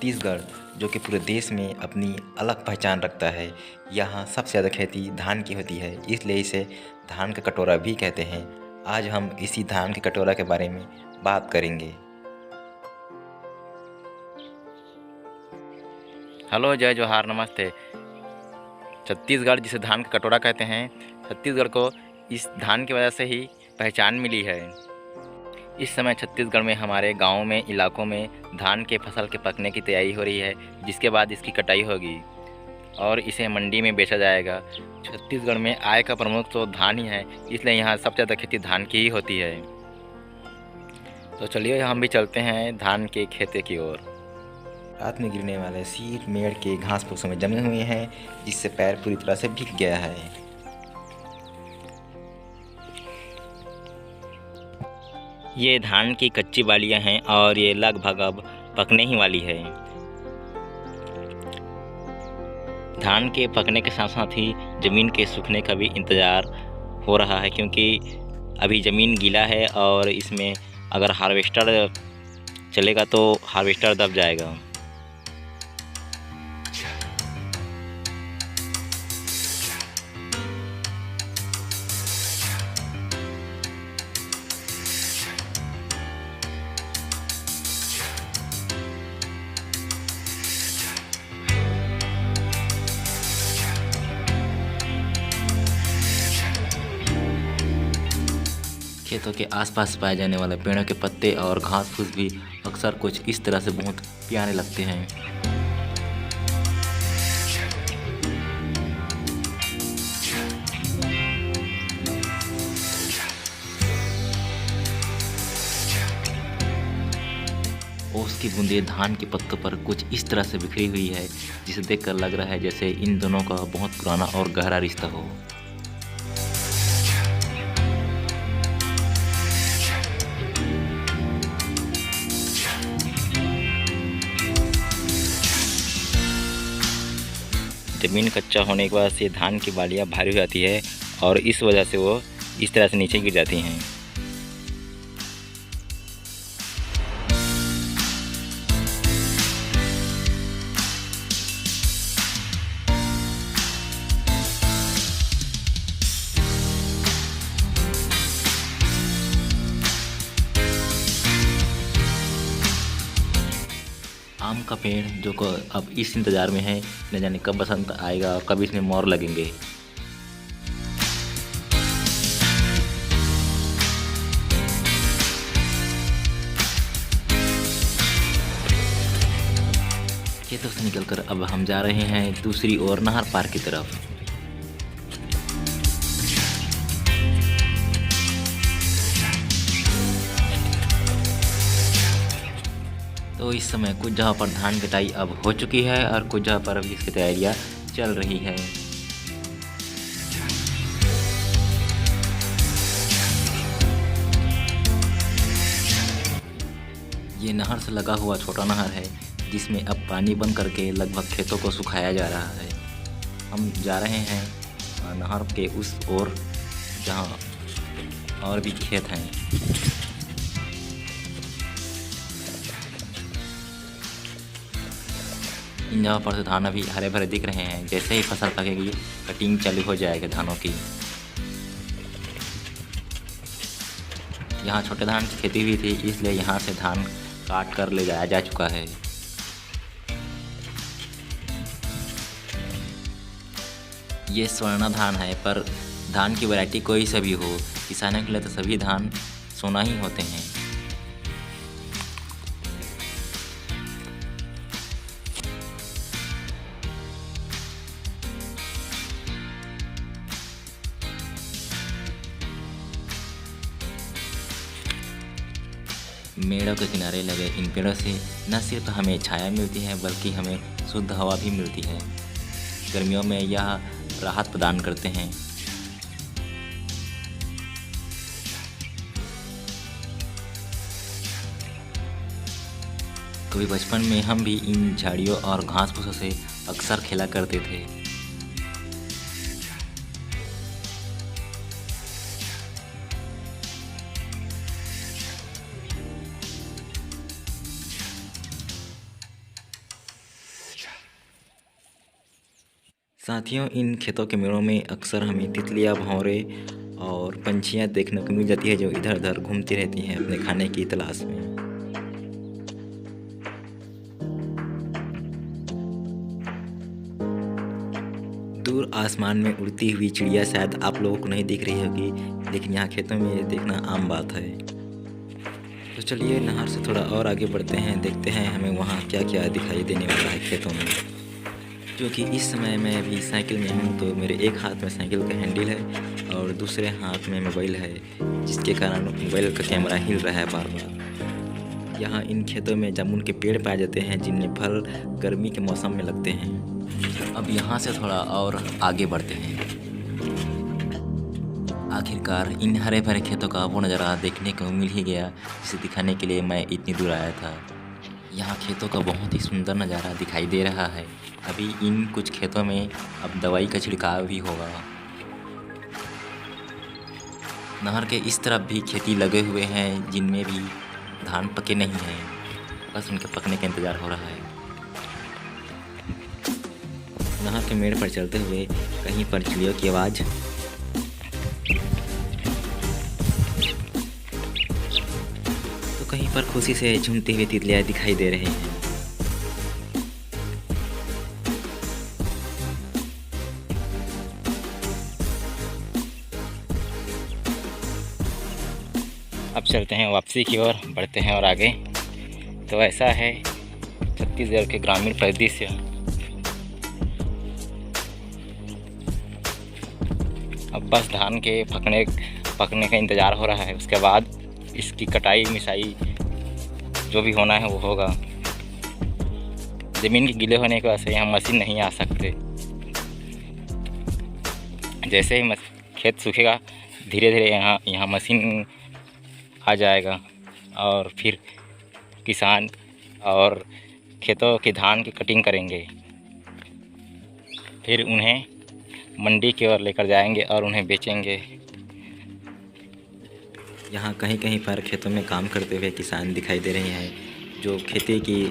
छत्तीसगढ़ जो कि पूरे देश में अपनी अलग पहचान रखता है। यहाँ सबसे ज़्यादा खेती धान की होती है, इसलिए इसे धान का कटोरा भी कहते हैं। आज हम इसी धान के कटोरा के बारे में बात करेंगे। हेलो, जय जोहार, नमस्ते। छत्तीसगढ़ जिसे धान का कटोरा कहते हैं, छत्तीसगढ़ को इस धान की वजह से ही पहचान मिली है। इस समय छत्तीसगढ़ में हमारे गाँव में, इलाकों में धान के फसल के पकने की तैयारी हो रही है, जिसके बाद इसकी कटाई होगी और इसे मंडी में बेचा जाएगा। छत्तीसगढ़ में आय का प्रमुख तो धान ही है, इसलिए यहाँ सबसे ज़्यादा खेती धान की ही होती है। तो चलिए हम भी चलते हैं धान के खेते की ओर। रात में गिरने वाले शीत मेड़ के घास फूसों में जमे हुए हैं, जिससे पैर पूरी तरह से भीग गया है। ये धान की कच्ची बालियां हैं और ये लगभग अब पकने ही वाली है। धान के पकने के साथ साथ ही ज़मीन के सूखने का भी इंतज़ार हो रहा है, क्योंकि अभी ज़मीन गीला है और इसमें अगर हार्वेस्टर चलेगा तो हार्वेस्टर दब जाएगा। खेतों के आसपास पाए जाने वाले पेड़ों के पत्ते और घास फूस भी अक्सर कुछ इस तरह से बहुत प्यारे लगते हैं। ओस की बूंदें धान के पत्तों पर कुछ इस तरह से बिखरी हुई है, जिसे देखकर लग रहा है जैसे इन दोनों का बहुत पुराना और गहरा रिश्ता हो। ज़मीन कच्चा होने के बाद से धान की बालियाँ भारी हो जाती है और इस वजह से वो इस तरह से नीचे गिर जाती हैं। आम का पेड़ जो को अब इस इंतज़ार में है, न जाने कब बसंत आएगा और कब इसमें मोर लगेंगे। खेतों से निकलकर अब हम जा रहे हैं दूसरी ओर नहर पार की तरफ। तो इस समय कुछ जगह पर धान कटाई अब हो चुकी है और कुछ जगह पर अभी इसकी तैयारियां चल रही है। ये नहर से लगा हुआ छोटा नहर है, जिसमें अब पानी बंद करके लगभग खेतों को सुखाया जा रहा है। हम जा रहे हैं नहर के उस ओर जहाँ और भी खेत हैं। इन जगह पर से धान अभी हरे भरे दिख रहे हैं। जैसे ही फसल पकेगी कटिंग चालू हो जाएगी धानों की। यहाँ छोटे धान की खेती हुई थी, इसलिए यहाँ से धान काट कर ले जाया जा चुका है। ये स्वर्णा धान है, पर धान की वैरायटी कोई सा भी हो, किसानों के लिए तो सभी धान सोना ही होते हैं। मेड़ों के किनारे लगे इन पेड़ों से न सिर्फ हमें छाया मिलती है, बल्कि हमें शुद्ध हवा भी मिलती है। गर्मियों में यह राहत प्रदान करते हैं। कभी बचपन में हम भी इन झाड़ियों और घास फूसों से अक्सर खेला करते थे। साथियों, इन खेतों के मेड़ों में अक्सर हमें तितलियाँ, भँवरे और पंछियाँ देखने को मिल जाती है जो इधर-उधर घूमती रहती हैं अपने खाने की तलाश में। दूर आसमान में उड़ती हुई चिड़िया शायद आप लोगों को नहीं दिख रही होगी, लेकिन यहाँ खेतों में ये देखना आम बात है। तो चलिए नहर से थोड़ा और आगे बढ़ते हैं, देखते हैं हमें वहाँ क्या-क्या दिखाई देने वाला है खेतों में। क्योंकि इस समय मैं अभी साइकिल में हूँ, तो मेरे एक हाथ में साइकिल का हैंडल है और दूसरे हाथ में मोबाइल है, जिसके कारण मोबाइल का कैमरा हिल रहा है बार-बार। यहाँ इन खेतों में जामुन के पेड़ पाए जाते हैं, जिनमें फल गर्मी के मौसम में लगते हैं। अब यहाँ से थोड़ा और आगे बढ़ते हैं। आखिरकार इन हरे भरे खेतों का वो नज़ारा देखने को मिल ही गया, जिसे दिखाने के लिए मैं इतनी दूर आया था। यहाँ खेतों का बहुत ही सुंदर नज़ारा दिखाई दे रहा है। अभी इन कुछ खेतों में अब दवाई का छिड़काव भी होगा। नहर के इस तरफ भी खेती लगे हुए हैं, जिनमें भी धान पके नहीं हैं, बस उनके पकने का इंतज़ार हो रहा है। नहर के मेड़ पर चलते हुए कहीं पर चिड़ियों की आवाज़, तो कहीं पर खुशी से झूमते हुए तितलियाँ दिखाई दे रहे हैं। अब चलते हैं वापसी की ओर, बढ़ते हैं और आगे। तो ऐसा है छत्तीसगढ़ के ग्रामीण परिदृश्य। अब बस धान के पकने का इंतज़ार हो रहा है, उसके बाद इसकी कटाई मिसाई जो भी होना है वो होगा। ज़मीन के गीले होने की वजह से यहाँ मशीन नहीं आ सकते। जैसे ही खेत सूखेगा, धीरे धीरे यहाँ मशीन आ जाएगा और फिर किसान और खेतों के धान की कटिंग करेंगे, फिर उन्हें मंडी की ओर लेकर जाएंगे और उन्हें बेचेंगे। यहाँ कहीं-कहीं पर खेतों में काम करते हुए किसान दिखाई दे रहे हैं, जो खेती की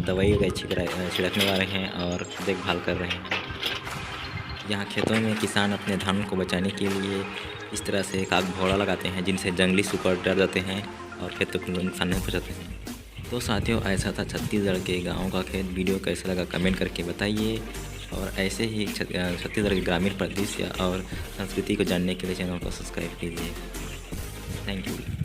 दवाई वगैरह छिड़कने वाले हैं और देखभाल कर रहे हैं। यहाँ खेतों में किसान अपने धान को बचाने के लिए इस तरह से एक आग भौड़ा लगाते हैं, जिनसे जंगली सुकर डर जाते हैं और खेतों को नुकसान नहीं पहुँचाते हैं। तो साथियों, ऐसा था छत्तीसगढ़ के गाँव का खेत। वीडियो कैसा लगा कमेंट करके बताइए, और ऐसे ही छत्तीसगढ़ के ग्रामीण परिदृश्य और संस्कृति को जानने के लिए चैनल को सब्सक्राइब कीजिए। Thank you.